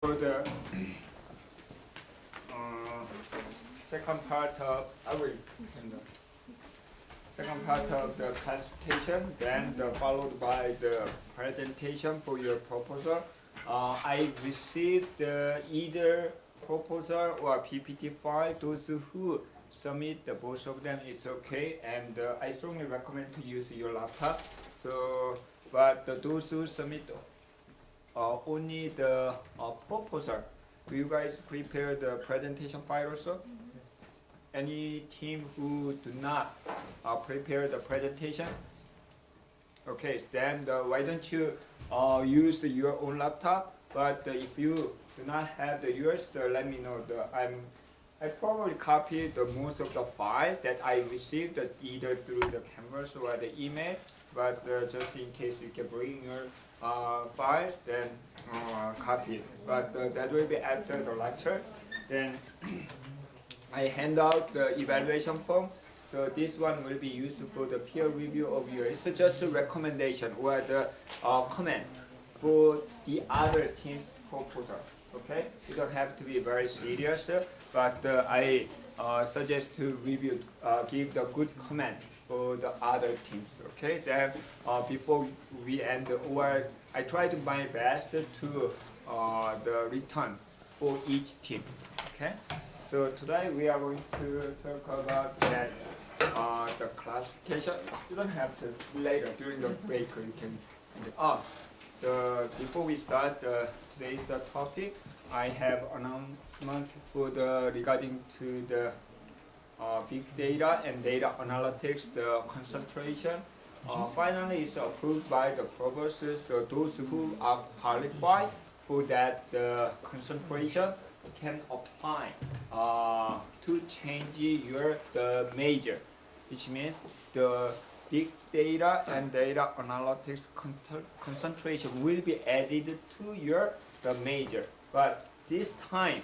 For the second part of second part of the classification, then followed by the presentation for your proposal. I received either proposal or PPT file. Those who submit both of them, it's okay, and I strongly recommend to use your laptop. So, but those who submit only the proposal, do you guys prepare the presentation file also? Any team who do not prepare the presentation? Okay, then why don't you use your own laptop? But if you do not have yours, let me know. I probably copied most of the file that I received either through the Canvas or the email. But just in case you can bring your files, then copy it. But that will be after the lecture. Then I hand out the evaluation form. So this one will be used for the peer review of yours. It's just a recommendation or the comment for the other team's proposal. Okay, you don't have to be very serious, but I suggest to review, give the good comment for the other teams. Okay, then before we end, or I try to my best to the return for each team. Okay, so today we are going to talk about that the classification. You don't have to later during the break. You can. Before we start today's topic, I have announcement for the regarding to the big data and data analytics, the concentration. Finally, it's approved by the provost. So those who are qualified for that concentration can apply to change the major, which means the big data and data analytics concentration will be added to the major. But this time,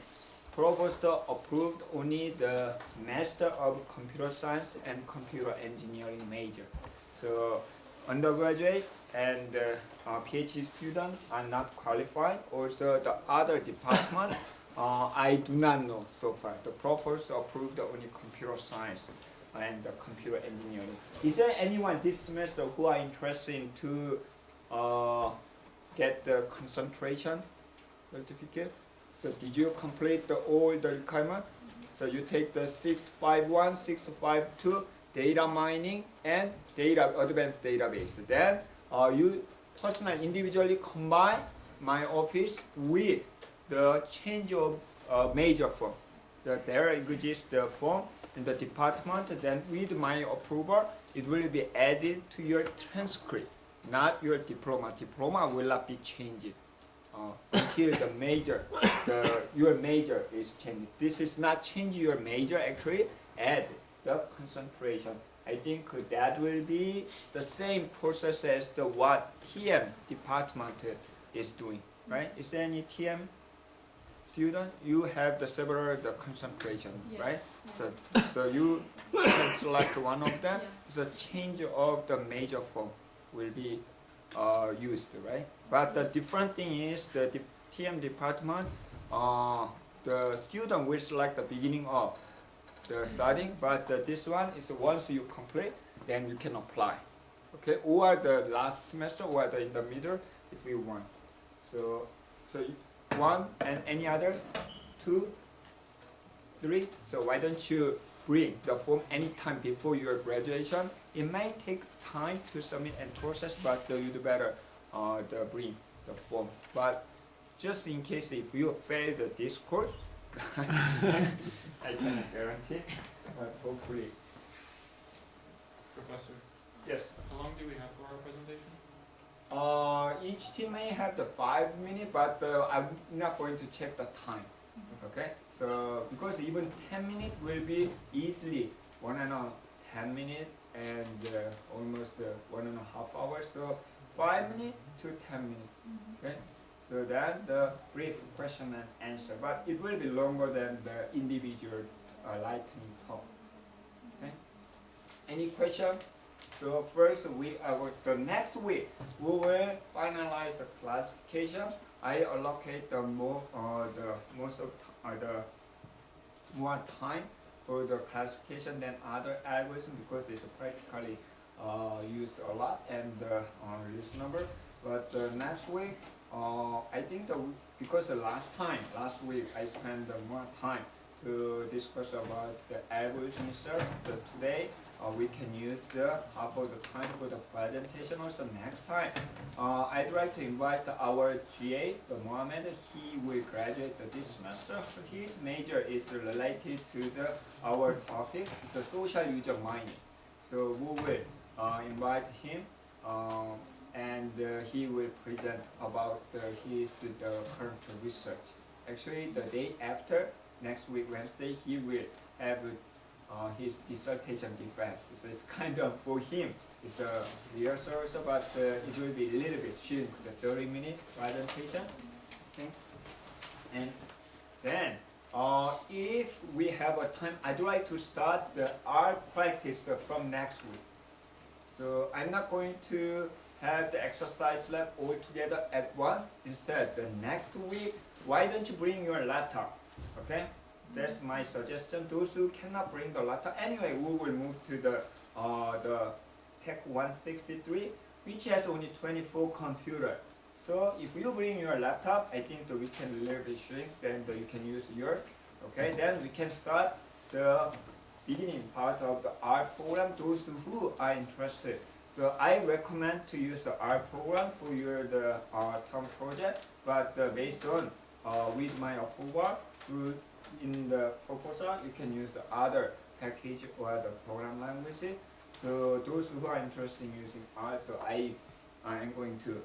Provost approved only the Master of Computer Science and Computer Engineering major. So undergraduate and PhD students are not qualified. Also the other department, I do not know so far. The Provost approved only Computer Science and Computer Engineering. Is there anyone this semester who are interested to get the concentration certificate? So did you complete all the requirements? So you take the 651, 652 data mining and data advanced database. Then you personally individually combine my office with the change of major form. There exists the form in the department. Then with my approval, it will be added to your transcript, not your diploma. Diploma will not be changed. Until the major, your major is changed. This is not change your major, actually add the concentration. I think that will be the same process as what TM department is doing, right? Is there any TM student? You have several concentration, yes. Right? So you can select one of them. The change of the major form will be used, right? But the different thing is the TM department, the student will select the beginning of the studying, but this one is once you complete, then you can apply, okay? Or the last semester, or in the middle, if you want. So one and any other, 2, 3. So why don't you bring the form anytime before your graduation? It may take time to submit and process, but you do better bring the form. But just in case if you fail this course, I cannot guarantee, but hopefully. Professor? Yes? How long do we have for our presentation? Each team may have the 5 minutes, but I'm not going to check the time. Okay? So because even 10 minutes will be easily 10 minutes and almost 1.5 hours. So 5 minutes to 10 minutes. Okay? So that's the brief question and answer, but it will be longer than the individual lightning talk. Okay? Any question? So first the next week we will finalize the classification I allocate the more time for the classification than other algorithms because it's practically used a lot and reasonable. But next week, I think because last week I spent more time to discuss about the algorithm itself. Today we can use the half of the time for the presentation. Also next time, I'd like to invite our GA, the Mohammed. He will graduate this semester. His major is related to our topic. It's a social user mining. So we will invite him. And he will present about his current research. Actually, the day after, next week Wednesday, he will have his dissertation defense. So it's kind of for him. It's a rehearsal, but it will be a little bit shrink, the 30-minute presentation. Okay, and then if we have a time, I'd like to start the art practice from next week. So I'm not going to have the exercise lab all together at once. Instead, the next week, why don't you bring your laptop? Okay, that's my suggestion. Those who cannot bring the laptop, anyway, we will move to the Tech 163, which has only 24 computers. So if you bring your laptop, I think that we can a little bit shrink. Then you can use your. Okay, then we can start the beginning part of the art program. Those who are interested. So I recommend to use the R program for your term project, but based on with my approval in the proposal, you can use the other package or the program language. So those who are interested in using R, so I am going to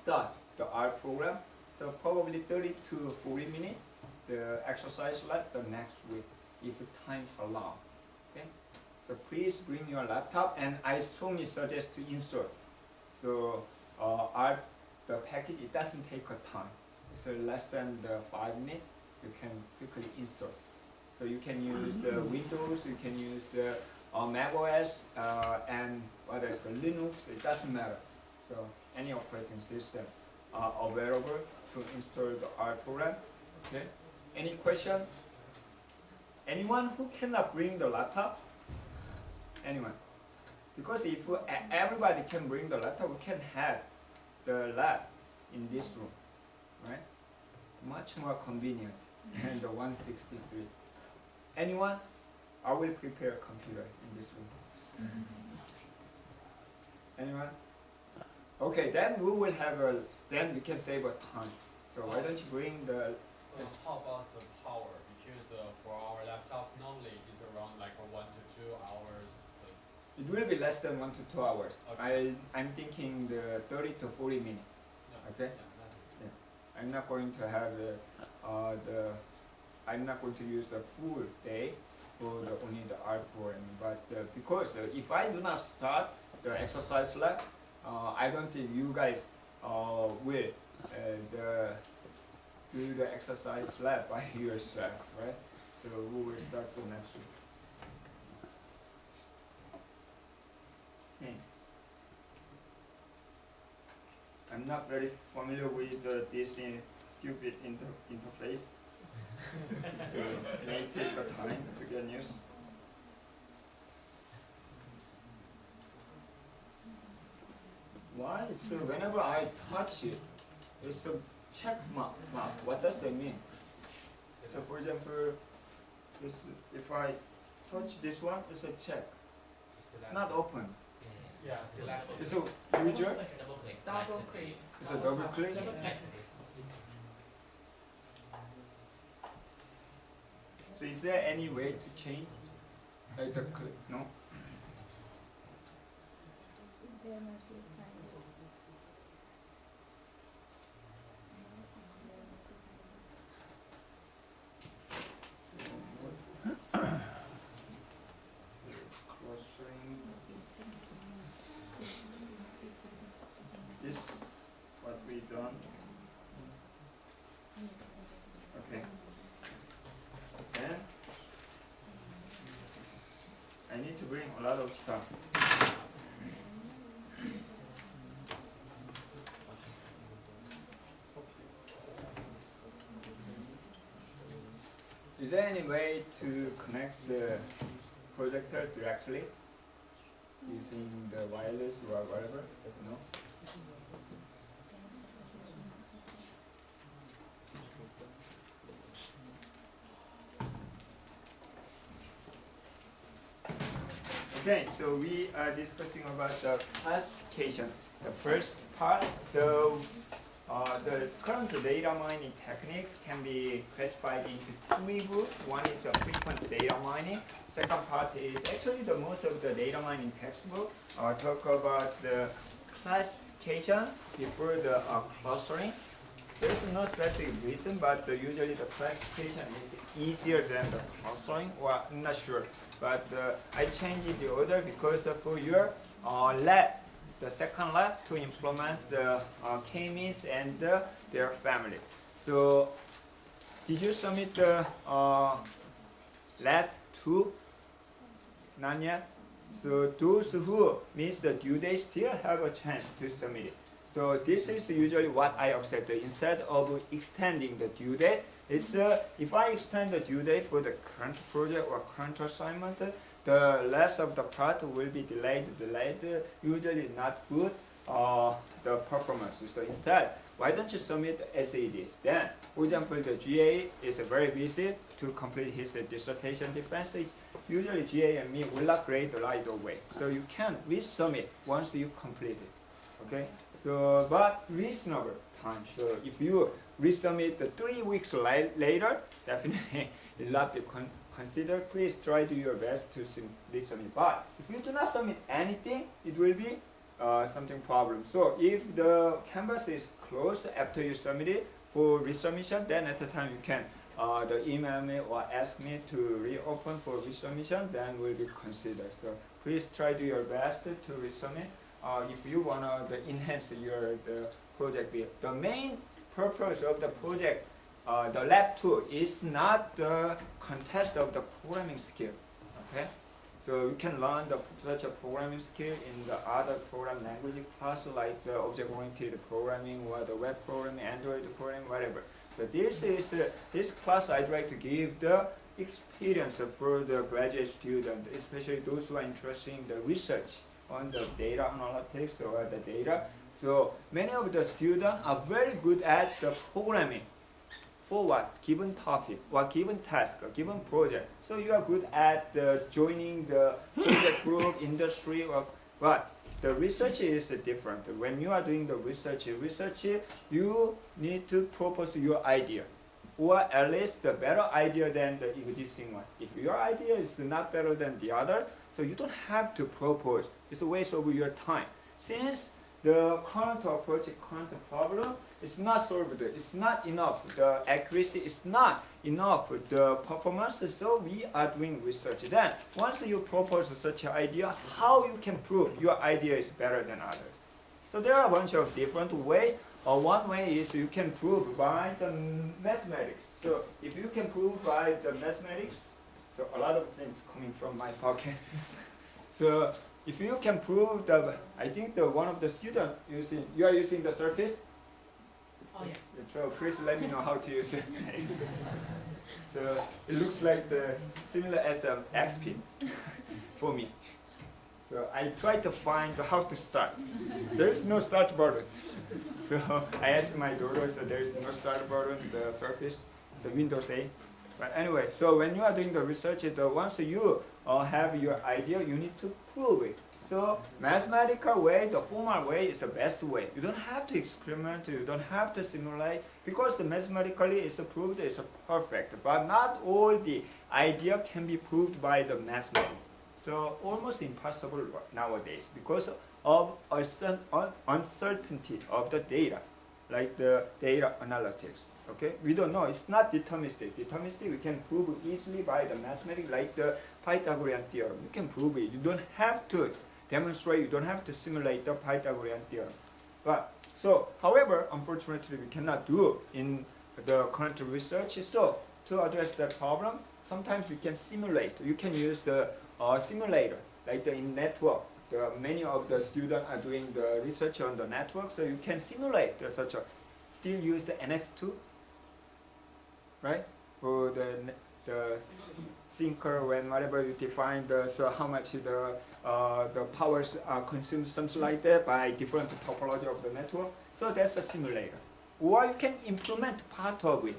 start the R program. So probably 30 to 40 minutes. The exercise lab the next week if time allows. Okay. So please bring your laptop, and I strongly suggest to install. So the package, it doesn't take a time. So less than 5 minutes, you can quickly install. So you can use the Windows, you can use the Mac OS, and whether it's the Linux, it doesn't matter. So any operating system are available to install the R program. Okay. Any question? Anyone who cannot bring the laptop? Anyone? Because if everybody can bring the laptop, we can have the lab in this room, right? Much more convenient than the 163. Anyone? I will prepare a computer in this room. Anyone? Okay, then we will have then we can save a time. So why don't you bring the... How about the power? Because for our laptop, normally it's around like 1 to 2 hours. It will be less than 1 to 2 hours. Okay. I'm thinking the 30 to 40 minutes. Yeah. Okay? Yeah. I'm not going to have I'm not going to use the full day for only the art program. But because if I do not start the exercise lab, I don't think you guys will do the exercise lab by yourself, right? So we will start the next week. Okay. I'm not very familiar with this stupid interface, so it may take a time to get used. Why? So whenever I touch it, it's a check mark. What does that mean? So for example, if I touch this one, it's a check. It's not open. Yeah, select. It's a user. Double click. It's a double click. So is there any way to change the click? No. There must be friends. Clustering. This what we done. Okay. Then I need to bring a lot of stuff. Is there any way to connect the projector directly using the wireless or whatever? No? Okay, so we are discussing about the classification. The first part, the current data mining techniques can be classified into three groups. One is frequent data mining. Second part is actually the most of the data mining textbook talk about the classification before the clustering. There's no specific reason, but usually the classification is easier than the clustering. Well, I'm not sure, but I changed the order because for your lab, the second lab, to implement the K-means and their family. So, did you submit the lab 2? Not yet. So those who miss the due date still have a chance to submit it. So this is usually what I accept. Instead of extending the due date, it's if I extend the due date for the current project or current assignment, the less of the part will be delayed, usually not good the performance. So instead, why don't you submit as it is? Then, for example, the GA is very busy to complete his dissertation defense. Usually GA and me will not grade right away. So you can resubmit once you complete it. Okay? So, but reasonable time. So if you resubmit 3 weeks later, definitely it will not be considered. Please try to do your best to resubmit. But if you do not submit anything, it will be something problem. So if the canvas is closed after you submit it for resubmission, then at the time you can email me or ask me to reopen for resubmission, then will be considered. So please try to do your best to resubmit. If you want to enhance the project, the main purpose of the project, the lab 2, is not the contest of the programming skill. Okay, so you can learn such a programming skill in the other program language class, like the object-oriented programming or the web programming, Android programming, whatever. So this class I'd like to give the experience for the graduate student, especially those who are interested in the research on the data analytics or the data. So many of the students are very good at the programming for what? Given topic, or given task, or given project. So you are good at joining the project group, industry, or what? The research is different. When you are doing the research, you need to propose your idea, or at least the better idea than the existing one. If your idea is not better than the other, so you don't have to propose. It's a waste of your time. Since the current approach, current problem is not solved, it's not enough, the accuracy is not enough, the performance, so we are doing research. Then, once you propose such an idea, how you can prove your idea is better than others? So there are a bunch of different ways. One way is you can prove by the mathematics. So if you can prove by the mathematics, so a lot of things coming from my pocket. So if you can prove I think one of the students you are using the Surface. Oh yeah. So please let me know how to use it. So it looks like similar as the XP for me. So I try to find how to start. There is no start button. So I asked my daughter, so there is no start button, the Surface, the Windows 8. But anyway, so when you are doing the research, once you have your idea, you need to prove it. So mathematical way, the formal way is the best way. You don't have to experiment, you don't have to simulate, because the mathematically it's proved it's perfect. But not all the idea can be proved by the mathematics. So almost impossible nowadays because of uncertainty of the data, like the data analytics. Okay, we don't know. It's not deterministic. Deterministic we can prove easily by the mathematics, like the Pythagorean theorem. You can prove it. You don't have to demonstrate. You don't have to simulate the Pythagorean theorem. But so, however, unfortunately, we cannot do in the current research. So to address that problem, sometimes we can simulate. You can use the simulator, like in network. Many of the students are doing the research on the network, so you can simulate still use the NS2, right? For the the thinker when whatever you define the so how much the powers are consumed, something like that by different topology of the network. So that's a simulator. Or you can implement part of it.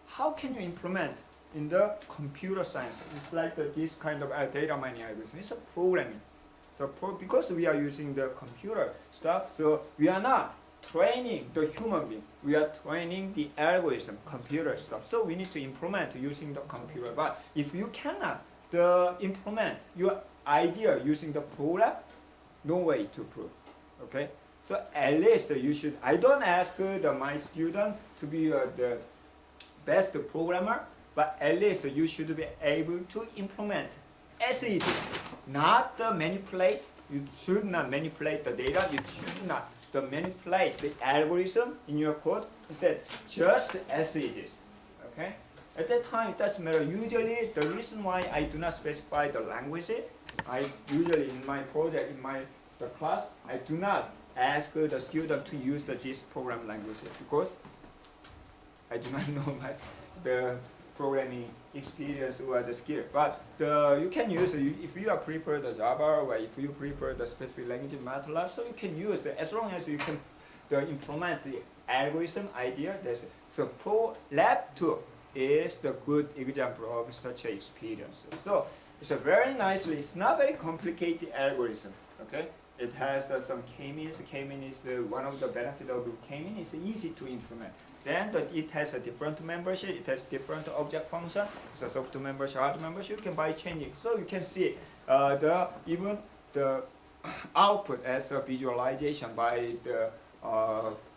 How can you implement in the computer science? It's like this kind of data mining algorithm. It's a programming. So because we are using the computer stuff, so we are not training the human being. We are training the algorithm, computer stuff. So we need to implement using the computer. But if you cannot implement your idea using the program, no way to prove. Okay? So at least you should. I don't ask my student to be the best programmer, but at least you should be able to implement as it is. Not manipulate. You should not manipulate the data. You should not manipulate the algorithm in your code. Instead, just as it is. Okay? At that time, it doesn't matter. Usually, the reason why I do not specify the language, I usually in my project, in the class, I do not ask the student to use this program language because I do not know much the programming experience or the skill. But you can use, if you are prefer the Java or if you prefer the specific language MATLAB, so you can use it as long as you can implement the algorithm idea. That's it. So Lab 2 is the good example of such an experience. So it's a very nicely, it's not very complicated algorithm. Okay? It has some k-means. K-mean is one of the benefits of k-mean. It's easy to implement. Then it has a different membership. It has different object function. It's a soft membership, hard membership. You can by changing. So you can see even the output as a visualization by the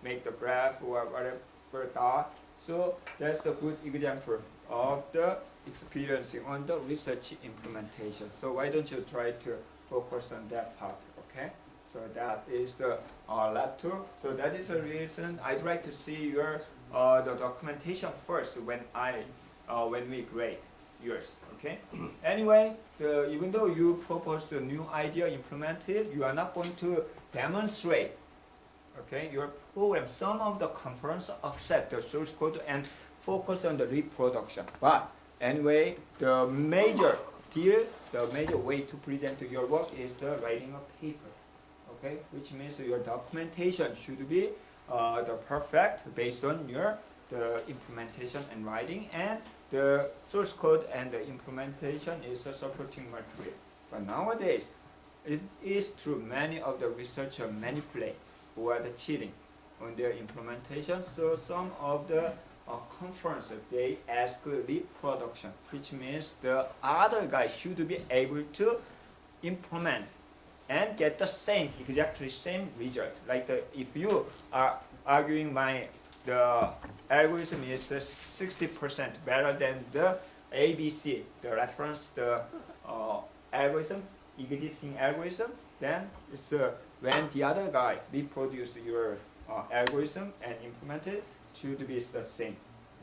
make the graph or whatever dot. So that's a good example of the experiencing on the research implementation. So why don't you try to focus on that part? Okay, so that is the lab 2. So that is the reason I'd like to see your the documentation first when we grade yours. Okay. Anyway, even though you propose a new idea, implement it, you are not going to demonstrate. Okay, your program. Some of the conference accept the source code and focus on the reproduction. But anyway, the major way to present your work is the writing a paper, okay? Which means your documentation should be the perfect based on your the implementation and writing, and the source code and the implementation is the supporting material. But nowadays, it is true many of the researchers manipulate or the cheating on their implementation. So some of the conference, they ask reproduction, which means the other guy should be able to implement and get the exactly same result. Like if you are arguing the algorithm is 60% better than the ABC, the reference, the algorithm, existing algorithm, then it's when the other guy reproduce your algorithm and implement it, should be the same.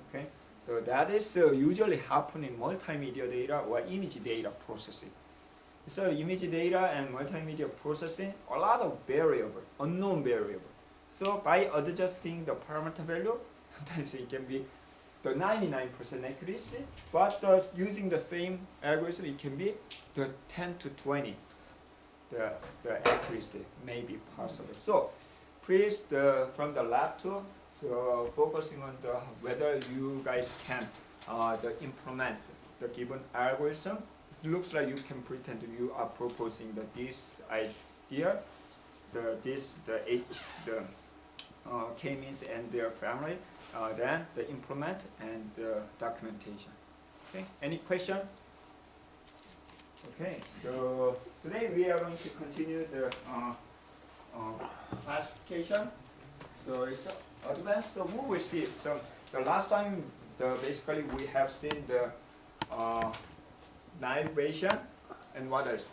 Okay, so that is usually happen in multimedia data or image data processing. So image data and multimedia processing, a lot of variable, unknown variable. So by adjusting the parameter value, sometimes it can be the 99% accuracy, but using the same algorithm, it can be the 10 to 20. The accuracy may be possible. So please, from the lab 2, so focusing on whether you guys can implement the given algorithm. It looks like you can pretend you are proposing this idea, the k-means and their family, then the implement and the documentation. Okay, any question? Okay, so today we are going to continue the classification. So it's advanced. We will see. So the last time, basically we have seen the derivation and what else?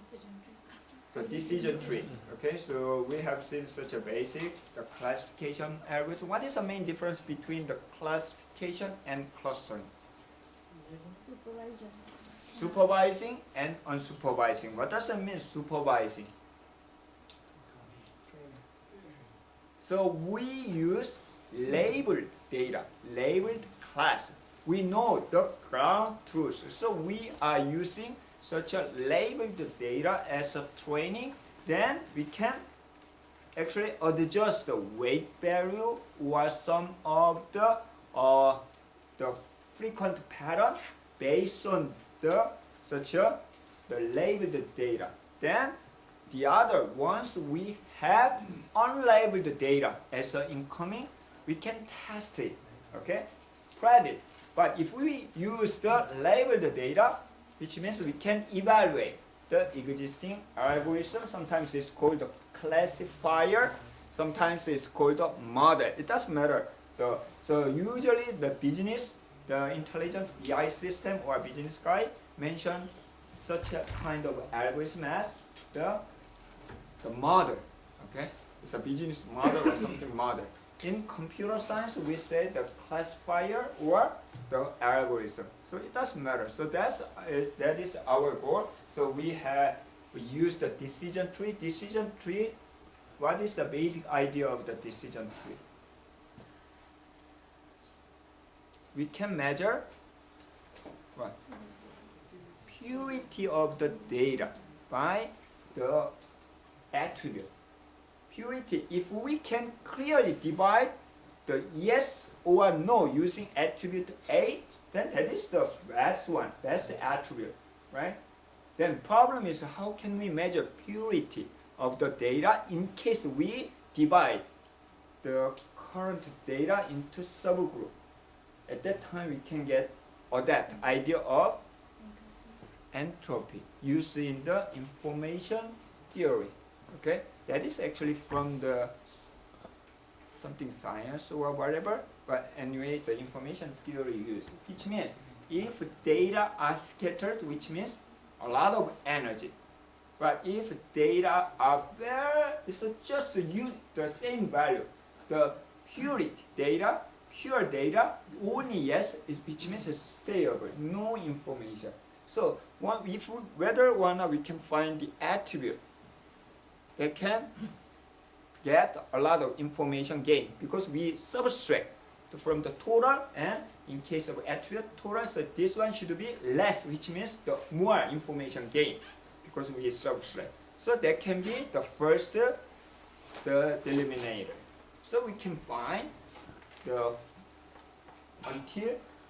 Decision tree. So decision tree. Okay, so we have seen such a basic the classification algorithm. What is the main difference between the classification and clustering? Supervised. Supervising and unsupervising. What does it mean, supervising? So we use labeled data, labeled class we know the ground truth. So we are using such a labeled data as a training. Then we can actually adjust the weight value or some of the frequent pattern based on the labeled data. Then the other, once we have unlabeled data as an incoming, we can test it, okay, predict. But if we use the labeled data, which means we can evaluate the existing algorithm. Sometimes it's called a classifier, sometimes it's called a model. It doesn't matter. So usually the business, the intelligence BI system or business guy mention such a kind of algorithm as the model. Okay, it's a business model or something model. In computer science, we say the classifier or the algorithm. So it doesn't matter. So that is our goal. So we use the decision tree. Decision tree. What is the basic idea of the decision tree? We can measure what? Purity of the data by the attribute. Purity, if we can clearly divide the yes or no using attribute A, then that is the best one, that's the attribute, right? Then problem is how can we measure purity of the data in case we divide the current data into subgroup. At that time we can get that idea of entropy used in the information theory. Okay, that is actually from the something science or whatever, but anyway the information theory used, which means if data are scattered, which means a lot of energy, but if data are it's just the same value, the purity data, pure data, only yes, which means it's stable, no information. So whether or not we can find the attribute that can get a lot of information gain, because we subtract from the total, and in case of attribute total, so this one should be less, which means the more information gain because we subtract. So that can be the first, the delimiter. So we can find until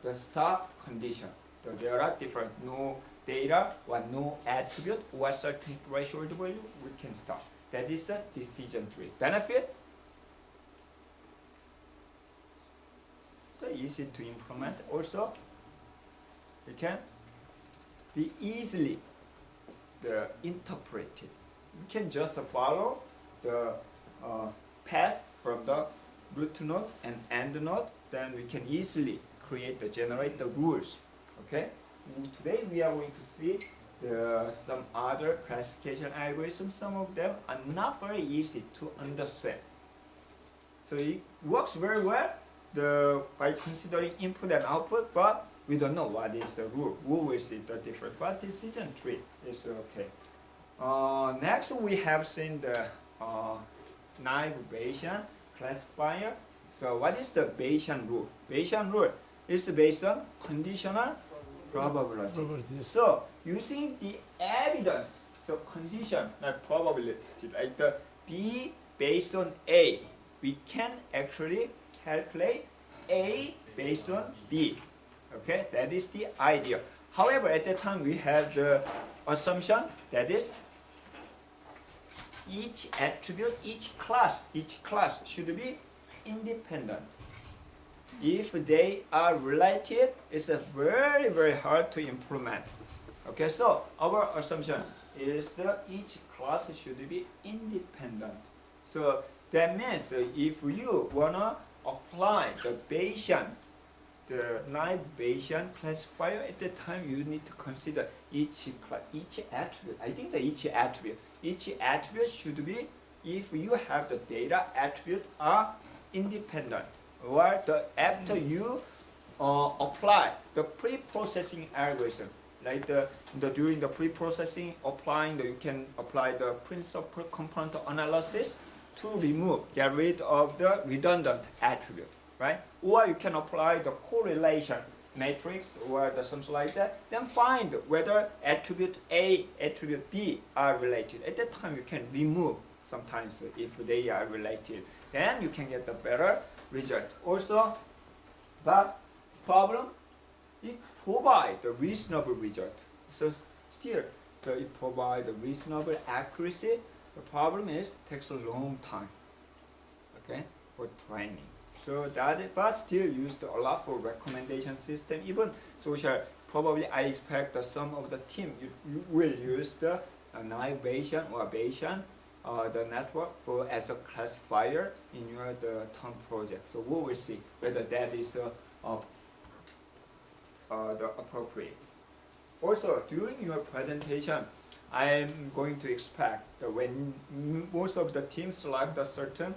the stop condition. So there are different no data or no attribute or certain threshold value, we can stop. That is a decision tree. Benefit? So easy to implement. Also, it can be easily interpreted. You can just follow the path from the root node and end node. Then we can easily generate the rules. Okay. Today we are going to see some other classification algorithms. Some of them are not very easy to understand. So it works very well by considering input and output, but we don't know what is the rule. We will see the difference. But decision tree is okay. Next we have seen the naive Bayesian classifier. So what is the Bayesian rule? Bayesian rule is based on conditional probability. So using the evidence, so condition, not probability, like the B based on A, we can actually calculate A based on B. Okay, that is the idea. However, at that time we have the assumption that is each attribute, each class should be independent. If they are related, it's very, very hard to implement. Okay, so our assumption is that each class should be independent. So that means if you wanna apply the Bayesian, the naive Bayesian classifier, at that time you need to consider each attribute. I think that each attribute should be, if you have the data, attribute are independent. Or after you apply the pre-processing algorithm, like during the pre-processing, you can apply the principal component analysis to get rid of the redundant attribute, right? Or you can apply the correlation matrix or something like that, then find whether attribute A, attribute B are related. At that time, you can remove sometimes if they are related. Then you can get the better result. Also, but problem, it provides a reasonable result. So still, it provides a reasonable accuracy. The problem is it takes a long time, okay, for training. So that, but still used a lot for recommendation system. Even social, probably I expect that some of the team you will use the naive Bayesian or Bayesian, the network for as a classifier in your the term project. So we will see whether that is the appropriate. Also, during your presentation, I am going to expect that when most of the teams select a certain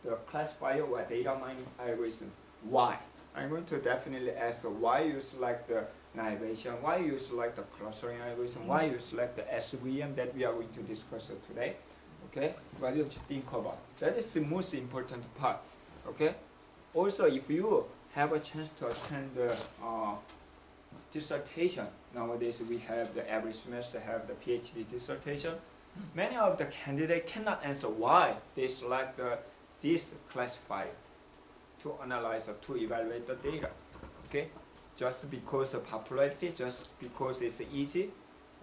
the classifier or data mining algorithm, why? I'm going to definitely ask why you select the navigation, why you select the clustering algorithm, why you select the SVM that we are going to discuss today. Okay, what do you think about? That is the most important part. Okay. Also, if you have a chance to attend the dissertation, nowadays we have the every semester have the PhD dissertation. Many of the candidates cannot answer why they select this classifier to analyze or to evaluate the data. Okay, just because of popularity, just because it's easy.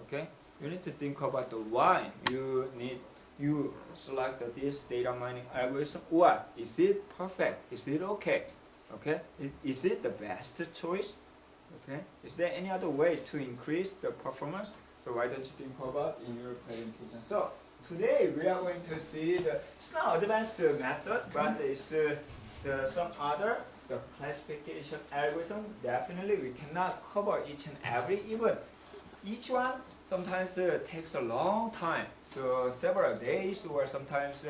Okay, you need to think about the why you select this data mining algorithm. Or is it perfect? Is it okay? Okay, is it the best choice? Okay, is there any other way to increase the performance? So why don't you think about in your presentation? So today we are going to see it's not advanced method, but it's some other the classification algorithm. Definitely we cannot cover each and every, even each one sometimes takes a long time, so several days or sometimes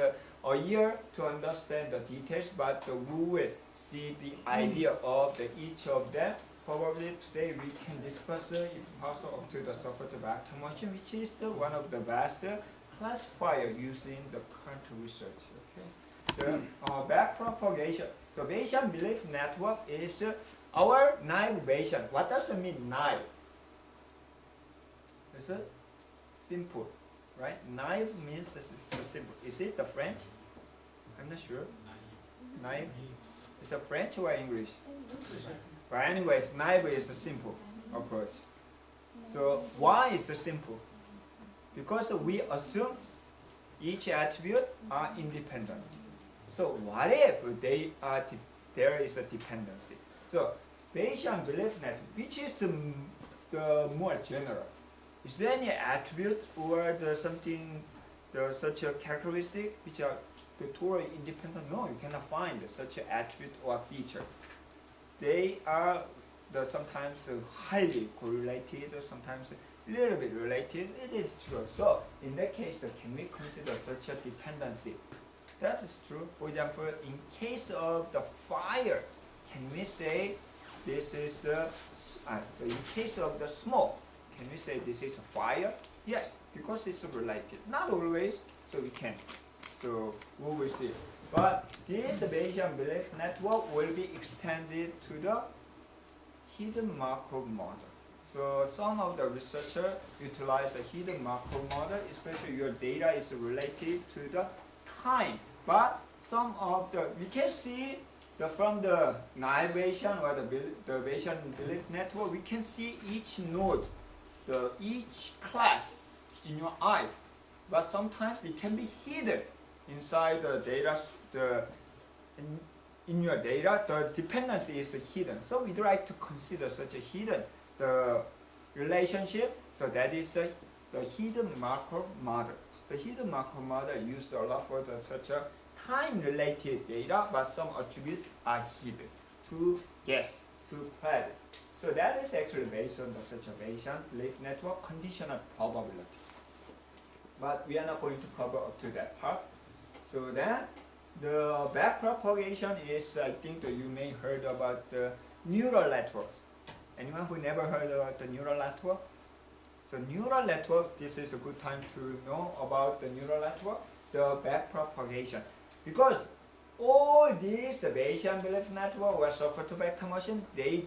a year to understand the details, but we will see the idea of each of them. Probably today we can discuss, if possible, up to the support vector machine, which is one of the best classifier using the current research. Okay, the backpropagation. The Bayesian belief network is our naive Bayesian. What does it mean, naive? Is it simple, right? Naive means it's simple. Is it the French? I'm not sure. Naive. Is it French or English? But anyways, naive is a simple approach. So why is it simple? Because we assume each attribute are independent. So what if there is a dependency? So Bayesian belief network, which is the more general. Is there any attribute or such a characteristic which are totally independent? No, you cannot find such an attribute or feature. They are sometimes highly correlated, sometimes a little bit related. It is true. So in that case, can we consider such a dependency? That is true. For example, in case of the fire, can we say this is in case of the smoke, can we say this is a fire? Yes, because it's related. Not always, so we can. So we will see. But this Bayesian belief network will be extended to the hidden Markov model. So some of the researchers utilize a hidden Markov model, especially your data is related to the time. But some of we can see from the naive Bayesian or the Bayesian belief network, we can see each node, each class in your eyes. But sometimes it can be hidden inside the data, in your data, the dependency is hidden. So we'd like to consider such a hidden relationship. So that is the hidden Markov model. The hidden Markov model used a lot for such a time-related data, but some attributes are hidden to guess, to predict. So that is actually based on such a Bayesian belief network conditional probability. But we are not going to cover up to that part. So then the backpropagation is, I think that you may heard about the neural networks. Anyone who never heard about the neural network? So neural network, this is a good time to know about the neural network, the backpropagation. Because all these Bayesian belief network or support vector machine, they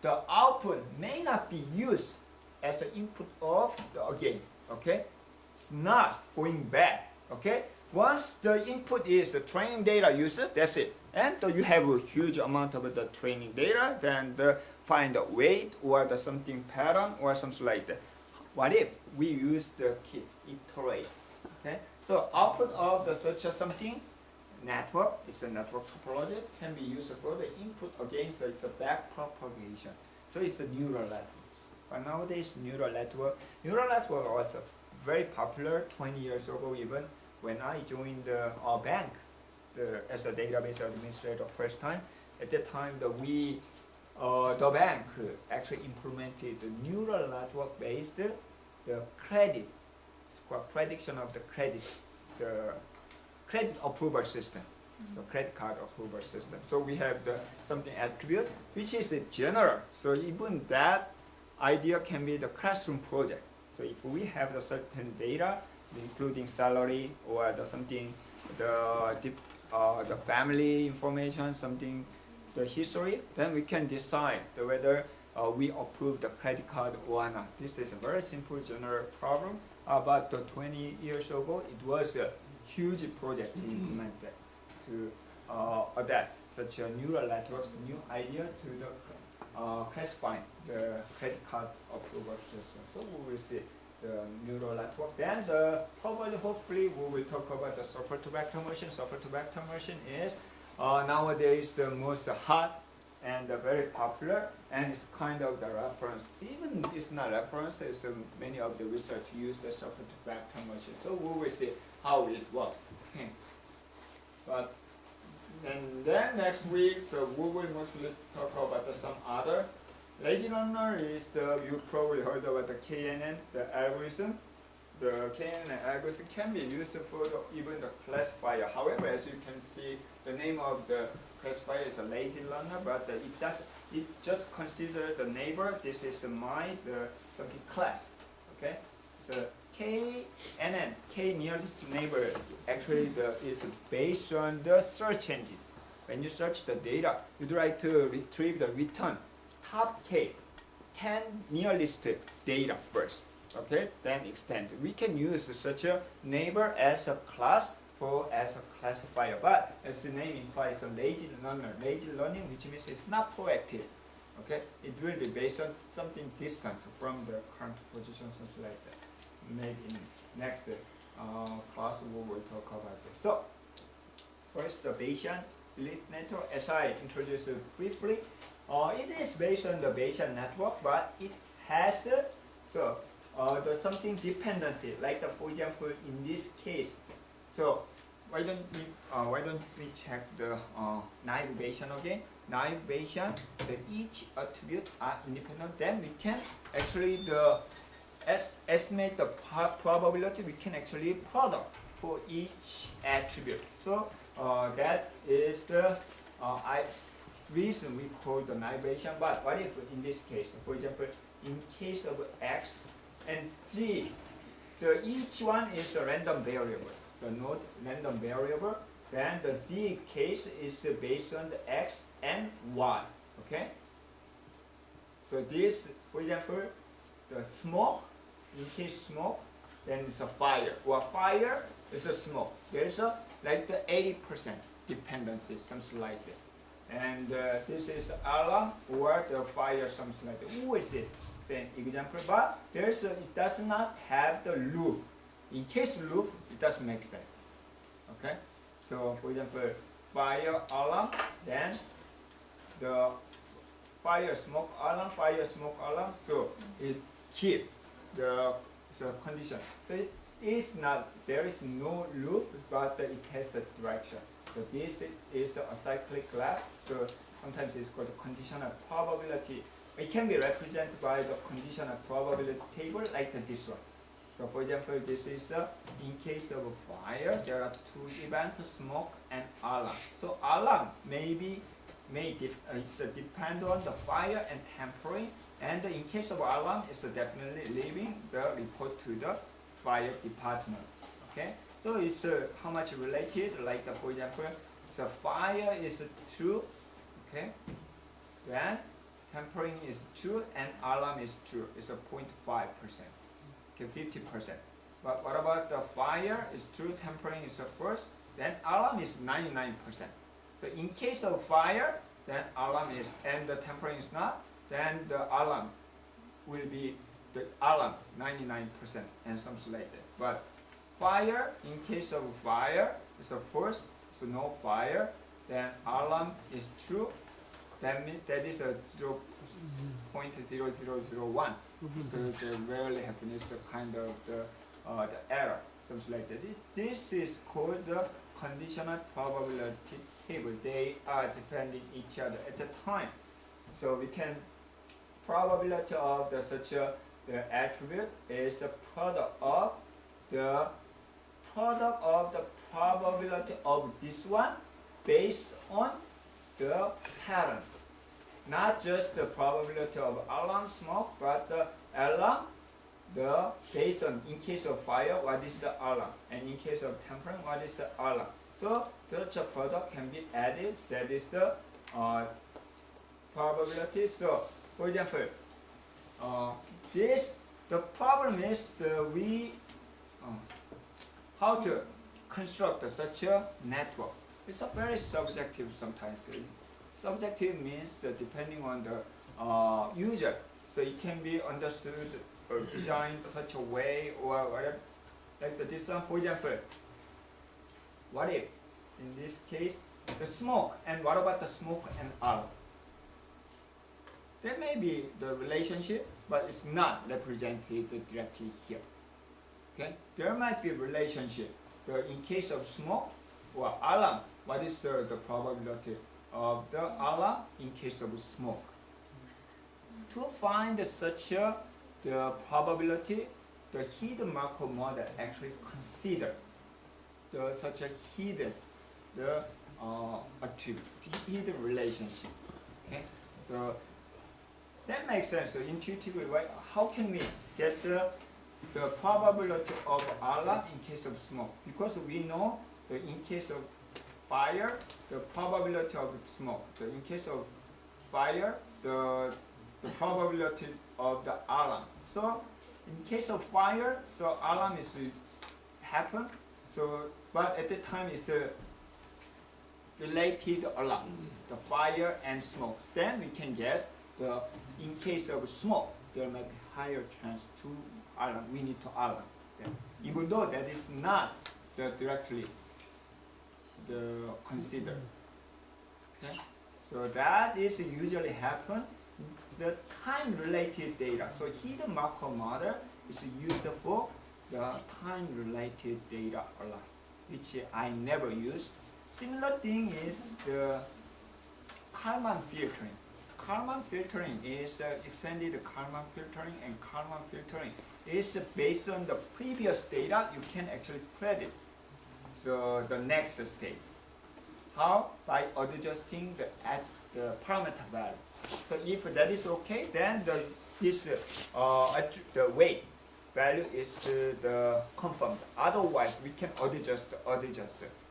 the output may not be used as an input of the game. Okay, it's not going back. Okay, once the input is the training data used, that's it. And you have a huge amount of the training data, then find the weight or the something pattern or something like that. What if we use the kit iterate? Okay, so output of the such a something network, it's a network topology, can be used for the input again, so it's a back propagation. So it's a neural network. But nowadays neural network was very popular 20 years ago even when I joined our bank as a database administrator first time. At that time the bank actually implemented the neural network based the credit, it's called prediction of the credit approval system. So credit card approval system. So we have the something attribute which is general. So even that idea can be the classroom project. So if we have the certain data, including salary or the something, the family information, something, the history, then we can decide whether we approve the credit card or not. This is a very simple general problem. But 20 years ago, it was a huge project to implement that, to adapt such a neural networks, new idea to the classifying the credit card approval system. So we will see the neural network. Then probably, hopefully, we will talk about the software-to-vector machine. Software-to-vector machine is nowadays the most hot and very popular, and it's kind of the reference. Even it's not reference, it's many of the research use the software-to-vector machine. So we will see how it works. Okay. But and then next week, so we will mostly talk about some other. Lazy learner is you probably heard about the KNN, the algorithm. The KNN algorithm can be used for even the classifier. However, as you can see, the name of the classifier is a lazy learner, but it just consider the neighbor. This is the class. Okay, so KNN, K nearest neighbor, actually is based on the search engine. When you search the data, you'd like to retrieve the return top K, 10 nearest data first. Okay, then extend. We can use such a neighbor as a class as a classifier, but as the name implies, a lazy learner. Lazy learning, which means it's not proactive. Okay, it will be based on something distance from the current position, something like that. Maybe in next class we will talk about this. So first, the Bayesian belief network, as I introduced it briefly, it is based on the Bayesian network, but it has the something dependency, like for example in this case. So why don't we check the naive Bayesian again? Naive Bayesian, each attribute are independent. Then we can actually estimate the probability. We can actually product for each attribute. So that is the reason we call the naive Bayesian. But what if in this case, for example, in case of X and Z, each one is a random variable, the node random variable. Then the Z case is based on the X and Y. Okay. So this, for example, the smoke, in case smoke, then it's a fire, or fire is a smoke. There's like the 80% dependency, something like that. And this is alarm or the fire, something like that. We will see same example, but it does not have the loop. In case loop, it doesn't make sense. Okay. So for example, fire alarm, then the fire smoke alarm. So it keep the condition. So it is not, there is no loop, but it has the direction. So this is a cyclic graph. So sometimes it's called a conditional probability. It can be represented by the conditional probability table like this one. So for example, this is in case of a fire, there are two events, smoke and alarm. So alarm it's depend on the fire and tempering. And in case of alarm, it's definitely leaving the report to the fire department. Okay, so it's how much related, like for example, the fire is true. Okay, then tempering is true and alarm is true. It's a 0.5%. Okay, 50%. But what about the fire is true, tempering is the first, then alarm is 99%. So in case of fire, then alarm is, and the tempering is not, then the alarm will be the alarm 99% and something like that. But fire, in case of fire, is a first, so no fire, then alarm is true. That means that is a 0.0001. So the rarely happen is a kind of the error, something like that. This is called the conditional probability table. They are depending each other at the time. So we can probability of the such a the attribute is the product of the probability of this one based on the pattern. Not just the probability of alarm smoke, but the alarm, the based on in case of fire, what is the alarm, and in case of tempering, what is the alarm. So such a product can be added. That is the probability. So for example, the problem is how to construct such a network. It's a very subjective sometimes. Subjective means that depending on the user, so it can be understood or designed such a way or whatever. Like this one, for example, what if in this case the smoke, and what about the smoke and alarm? There may be the relationship, but it's not represented directly here. Okay, there might be relationship. In case of smoke or alarm, what is the probability of the alarm in case of smoke? To find such a the probability, the hidden Markov model actually consider such a hidden attribute, hidden relationship. Okay, so that makes sense. So intuitively, right? How can we get the probability of alarm in case of smoke? Because we know that in case of fire, the probability of smoke. So in case of fire, the probability of the alarm. So in case of fire, so alarm is happen. So but at the time it's a related alarm, the fire and smoke. Then we can guess in case of smoke, there might be higher chance to alarm. We need to alarm. Okay? Even though that is not directly considered. Okay? So that is usually happen. The time-related data. So hidden Markov model is used for the time-related data a lot, which I never use. Similar thing is the Kalman filtering. Kalman filtering is extended Kalman filtering, and Kalman filtering is based on the previous data. You can actually predict the next state. How? By adjusting the parameter value. So if that is okay, then the weight value is confirmed. Otherwise, we can adjust.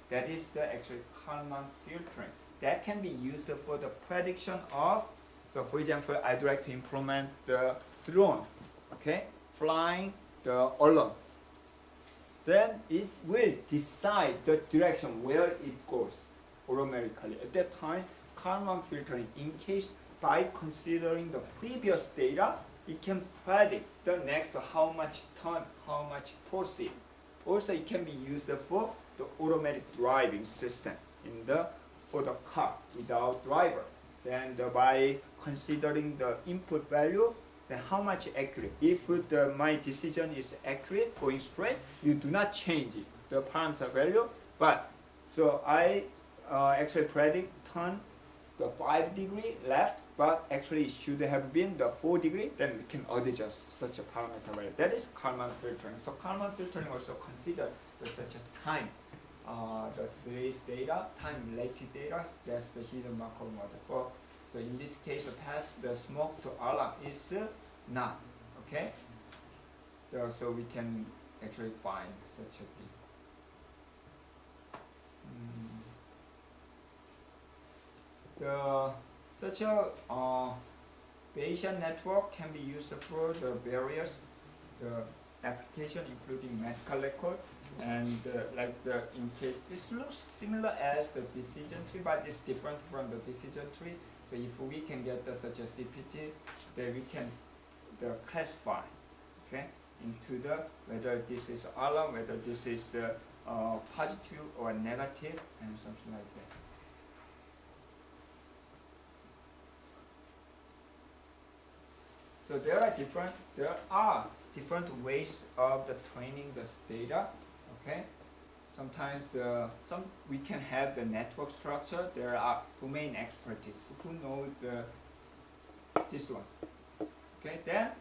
That is the actually Kalman filtering. That can be used for the prediction of. So, for example, I'd like to implement the drone, okay, flying the alone. Then it will decide the direction where it goes automatically. At that time, Kalman filtering, in case by considering the previous data, it can predict the next how much turn, how much proceed. Also, it can be used for the automatic driving system for the car without driver. Then by considering the input value, then how much accurate. If my decision is accurate, going straight, you do not change it, the parameter value. But so I actually predict turn the 5 degree left, but actually it should have been the 4 degree. Then we can adjust such a parameter value. That is Kalman filtering. So Kalman filtering also consider such a time. The series data, time-related data, that's the hidden Markov model. So in this case, the smoke to alarm is not, okay? So we can actually find such a thing. Bayesian network can be used for the various application, including medical record, and in case this looks similar as the decision tree, but it's different from the decision tree. So if we can get such a CPT, then we can classify, okay, into the whether this is alarm, whether this is the positive or negative, and something like that. So there are different ways of the training this data. Okay, sometimes we can have the network structure. There are domain expertise who know this one. Okay, then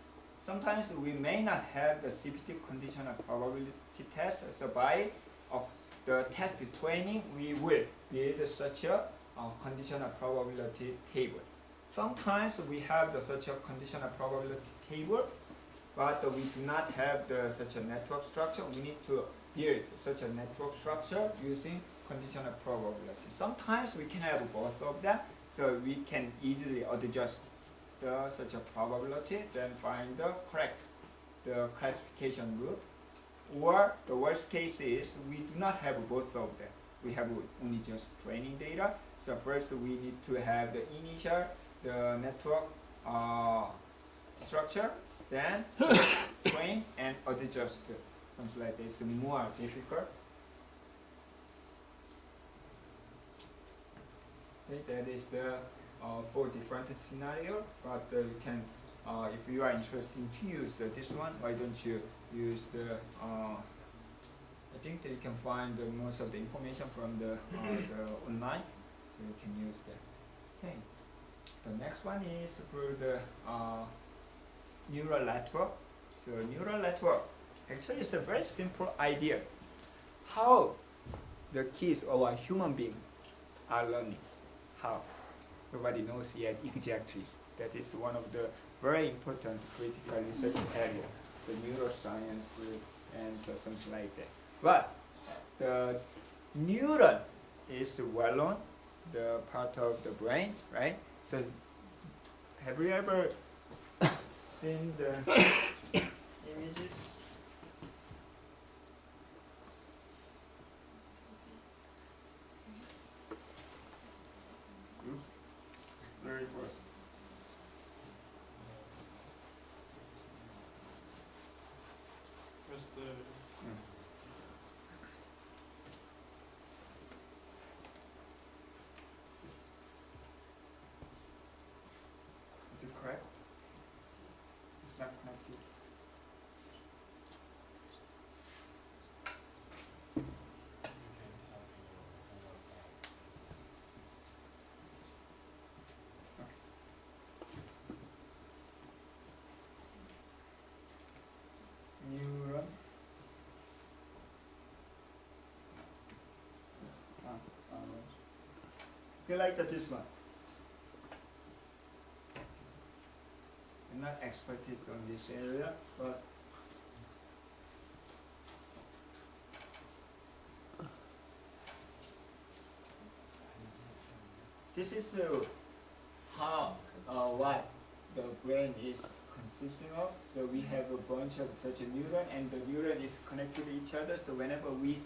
sometimes we may not have the CPT conditional probability test. So by the test training, we will build such a conditional probability table. Sometimes we have such a conditional probability table, but we do not have such a network structure. We need to build such a network structure using conditional probability. Sometimes we can have both of them, so we can easily adjust such a probability, then find the correct classification route. Or the worst case is we do not have both of them. We have only just training data. So first we need to have the initial network structure, then train and adjust. Something like this, more difficult. Okay, that is the 4 different scenarios. But you can, if you are interested to use this one, why don't you use I think that you can find most of the information from the online, so you can use that. Okay. The next one is for the neural network. So neural network actually is a very simple idea. How the kids or a human being are learning. How? Nobody knows yet exactly. That is one of the very important critical research area, the neuroscience and something like that. But the neuron is well known, the part of the brain, right? So have you ever seen the images? Oops. Very first. Where's the Is it correct? It's not connected. Neuron. Okay, like this one. I'm not expertise on this area, but this is how what the brain is consisting of. So we have a bunch of such a neuron, and the neuron is connected to each other. So whenever we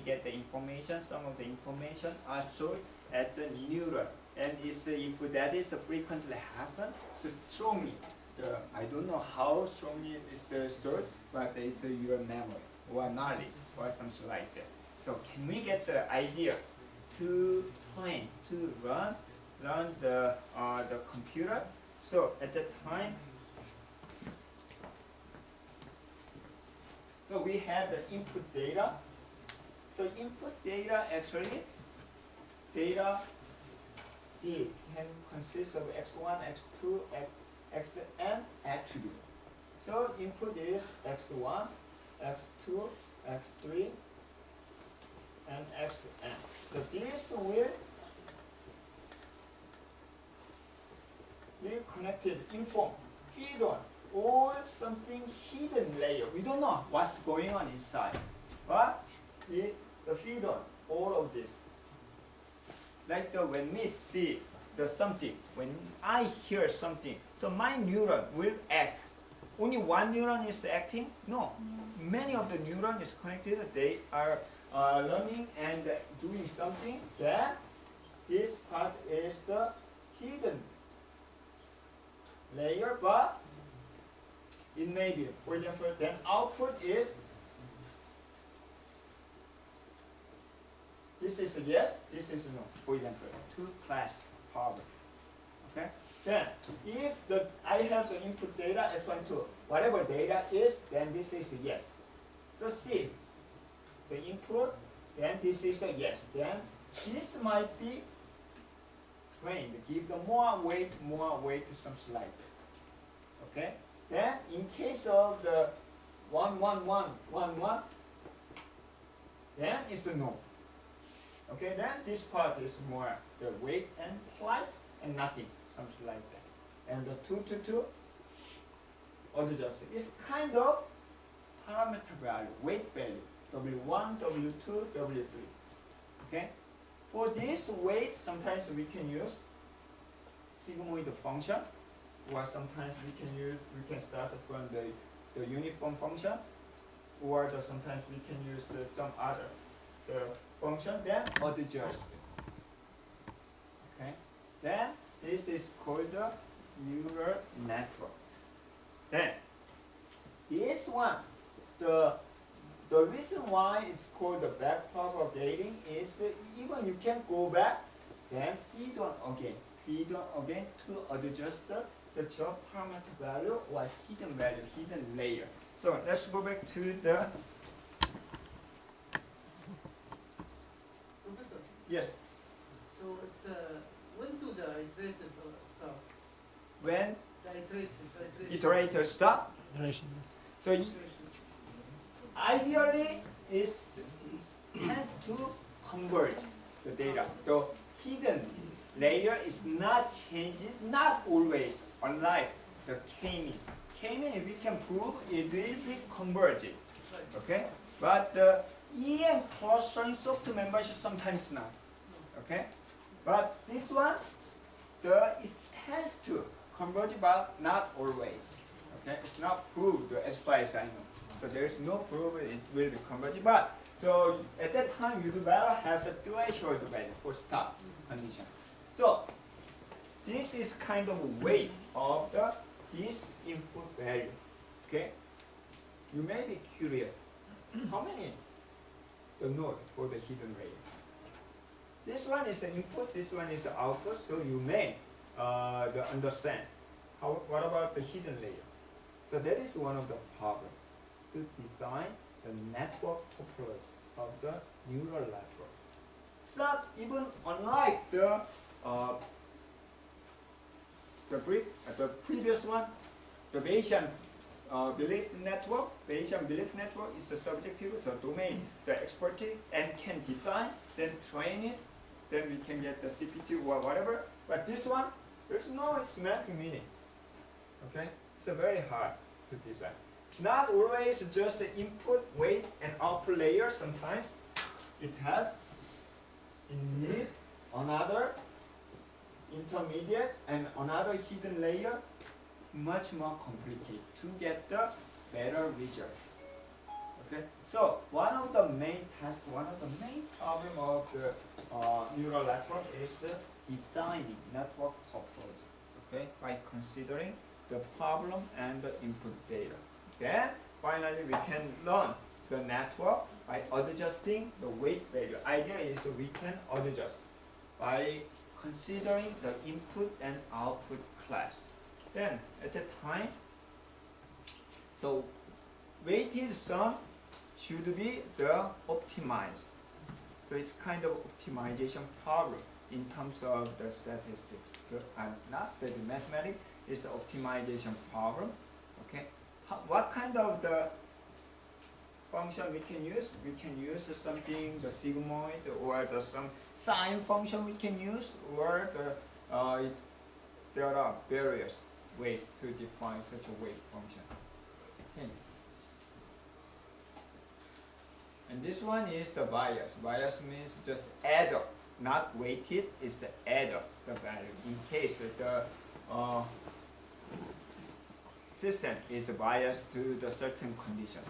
get the information, some of the information are stored at the neuron. And if that is frequently happen, so strongly, I don't know how strongly it's stored, but it's your memory or knowledge or something like that. So can we get the idea to train, to learn the computer? So at that time, so we have the input data. So input data actually, data can consist of x1, x2, xn attribute. So input is x1, x2, x3, and xn. So this will be connected, inform, feed on, or something hidden layer. We don't know what's going on inside, but the feed on all of this. Like when we see the something, when I hear something, so my neuron will act. Only one neuron is acting? No. Many of the neurons is connected. They are learning and doing something. Then this part is the hidden layer, but it may be. For example, then output is this is a yes, this is a no. For example, two class problem. Okay. Then if I have the input data f12, whatever data is, then this is a yes. So see the input, then this is a yes. Then this might be trained. Give the more weight to some slide. Okay. Then in case of the 1 1 1 1 1, then it's a no. Okay, then this part is more the weight and slide and nothing, something like that. And the 2 2 2 adjusted. It's kind of parameter value, weight value, W1, W2, W3. Okay? For this weight, sometimes we can use sigmoid function, or sometimes we can start from the uniform function, or sometimes we can use some other function, then adjust. Okay? Then this is called the neural network. Then this one, the reason why it's called the back propagating is that even you can go back, then feed on again to adjust the such a parameter value or hidden value, hidden layer. So let's go back to the Professor, yes. so it's when do the iterative stop? When The iterator stop. Iteration, yes. So ideally it has to converge the data. The hidden layer is not changing, not always, unlike the k-means. K-means, if we can prove, it will be converging. Okay? But the EM clustering soft membership sometimes not. Okay? But this one, it has to converge, but not always. Okay? It's not proved as far as I know. So there is no proof it will be converged. But so at that time you do better have the threshold value for stop condition. So this is kind of a way of this input value. Okay? You may be curious, how many the node for the hidden layer? This one is the input, this one is the output, so you may understand. What about the hidden layer? So that is one of the problems to design the network topology of the neural network. It's not even unlike the previous one, the Bayesian belief network. Bayesian belief network is the subjective, the domain, the expertise, and can design, then train it, then we can get the CPT or whatever. But this one, there's no semantic meaning. Okay, it's very hard to design. Not always just the input, weight, and output layer. Sometimes it has indeed another intermediate and another hidden layer, much more complicated to get the better result. Okay, so one of the main tasks, one of the main problem of the neural network is the designing network topology. Okay, by considering the problem and the input data. Then finally we can learn the network by adjusting the weight value. Idea is we can adjust by considering the input and output class. Then at that time, so weighted sum should be the optimized. So it's kind of optimization problem in terms of the statistics. So, not statistics, mathematics is the optimization problem. Okay, what kind of the function we can use? We can use something, the sigmoid, or some sine function we can use, or there are various ways to define such a weight function. Okay. And this one is the bias. Bias means just add up not weighted, it's the adder, the value, in case the system is biased to the certain condition.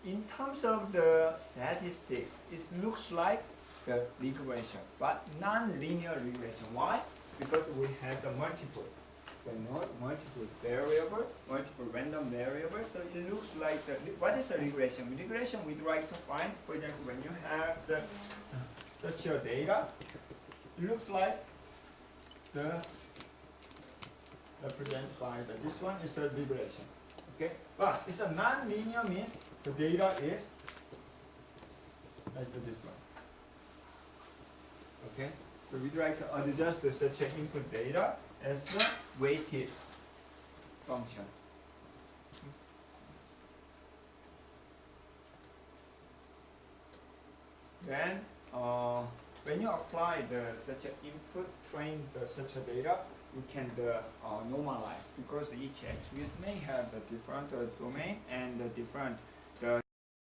In terms of the statistics, it looks like the regression, but non-linear regression. Why? Because we have the multiple variable, multiple random variables. So it looks like what is a regression? Regression we'd like to find, for example, when you have such a data, it looks like the represented by this one is a regression. Okay, but it's a non-linear means the data is like this one. Okay, so we'd like to adjust such an input data as the weighted function. Then, when you apply such an input train such a data, you can normalize, because each attribute may have a different domain and a different